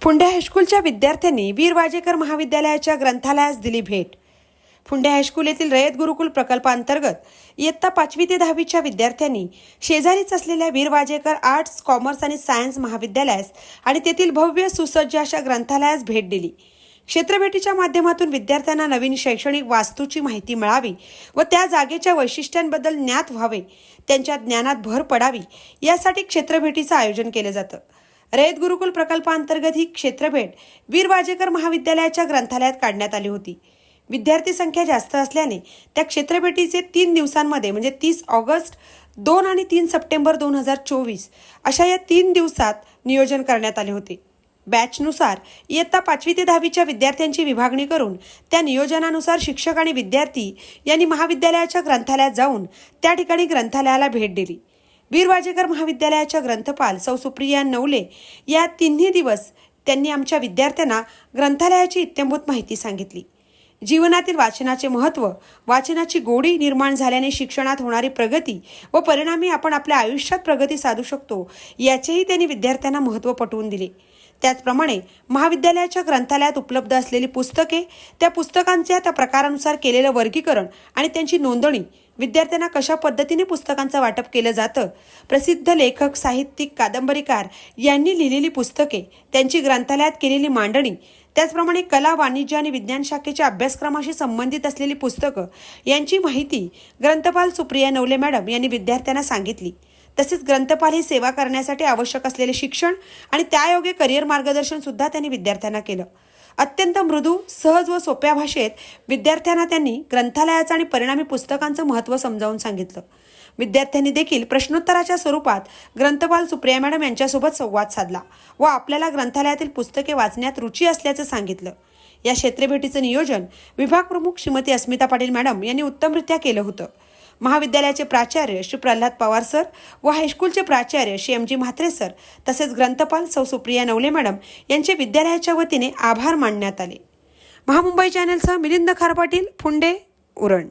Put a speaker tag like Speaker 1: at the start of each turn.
Speaker 1: फुंडे हायस्कूलच्या विद्यार्थ्यांनी वीर वाजेकर महाविद्यालयाच्या ग्रंथालयास दिली भेट। फुंडे हायस्कूल येथील रयत गुरुकुल प्रकल्पांतर्गत इयत्ता 5वी ते 10वीच्या विद्यार्थ्यांनी शेजारीच असलेल्या वीर वाजेकर आर्ट्स, कॉमर्स आणि सायन्स महाविद्यालयास आणि तेथील भव्य सुसज्ज अशा ग्रंथालयास भेट दिली। क्षेत्रभेटीच्या माध्यमातून विद्यार्थ्यांना नवीन शैक्षणिक वास्तूची माहिती मिळावी व त्या जागेच्या वैशिष्ट्यांबद्दल ज्ञात व्हावे, त्यांच्या ज्ञानात भर पडावी यासाठी क्षेत्रभेटीचं आयोजन केले जातं। रयत गुरुकुल प्रकल्पांतर्गत ही क्षेत्रभेट वीर वाजेकर महाविद्यालयाच्या ग्रंथालयात काढण्यात आली होती। विद्यार्थी संख्या जास्त असल्याने त्या क्षेत्रभेटीचे 3 दिवसांमध्ये म्हणजे 30 ऑगस्ट, 2 आणि 3 सप्टेंबर 2024 अशा या 3 दिवसात नियोजन करण्यात आले होते। बॅचनुसार इयत्ता 5वी ते 10वीच्या विद्यार्थ्यांची विभागणी करून त्या नियोजनानुसार शिक्षक आणि विद्यार्थी यांनी महाविद्यालयाच्या ग्रंथालयात जाऊन त्या ठिकाणी ग्रंथालयाला भेट दिली। वीर वाजेकर महाविद्यालयाच्या ग्रंथपाल सौ सुप्रिया नवले या 3 दिवस त्यांनी आमच्या विद्यार्थ्यांना ग्रंथालयाची इत्थंभूत माहिती सांगितली। जीवनातील वाचनाचे महत्त्व, वाचनाची गोडी निर्माण झाल्याने शिक्षणात होणारी प्रगती व परिणामी आपण आपल्या आयुष्यात प्रगती साधू शकतो याचेही त्यांनी विद्यार्थ्यांना महत्त्व पटवून दिले। त्याचप्रमाणे महाविद्यालयाच्या ग्रंथालयात उपलब्ध असलेली पुस्तके, त्या पुस्तकांच्या त्या प्रकारानुसार केलेलं वर्गीकरण आणि त्यांची नोंदणी, विद्यार्थ्यांना कशा पद्धतीने पुस्तकांचं वाटप केलं जातं, प्रसिद्ध लेखक, साहित्यिक, कादंबरीकार यांनी लिहिलेली पुस्तके, त्यांची ग्रंथालयात केलेली मांडणी, त्याचप्रमाणे कला, वाणिज्य आणि विज्ञान शाखेच्या अभ्यासक्रमाशी संबंधित असलेली पुस्तकं यांची माहिती ग्रंथपाल सुप्रिया नवले मॅडम यांनी विद्यार्थ्यांना सांगितली। तसेच ग्रंथपाल ही सेवा करण्यासाठी आवश्यक असलेले शिक्षण आणि त्यायोगे करिअर मार्गदर्शन सुद्धा त्यांनी विद्यार्थ्यांना केलं। अत्यंत मृदू, सहज व सोप्या भाषेत विद्यार्थ्यांना त्यांनी ग्रंथालयाचं आणि परिणामी पुस्तकांचं महत्त्व समजावून सांगितलं। विद्यार्थ्यांनी देखील प्रश्नोत्तराच्या स्वरूपात ग्रंथपाल सुप्रिया मॅडम यांच्यासोबत संवाद साधला व आपल्याला ग्रंथालयातील पुस्तके वाचण्यात रुची असल्याचं सांगितलं। या क्षेत्रभेटीचं नियोजन विभाग प्रमुख श्रीमती अस्मिता पाटील मॅडम यांनी उत्तमरित्या केलं होतं। महाविद्यालयाचे प्राचार्य श्री प्रल्हाद पवार सर व हायस्कूलचे प्राचार्य Shri M G Mhatre sir तसेच ग्रंथपाल सौ सुप्रिया नवले मॅडम यांचे विद्यालयाच्या वतीने आभार मानण्यात आले। महामुंबई चॅनलसह मिलिंद खार पाटील, फुंडे, उरण।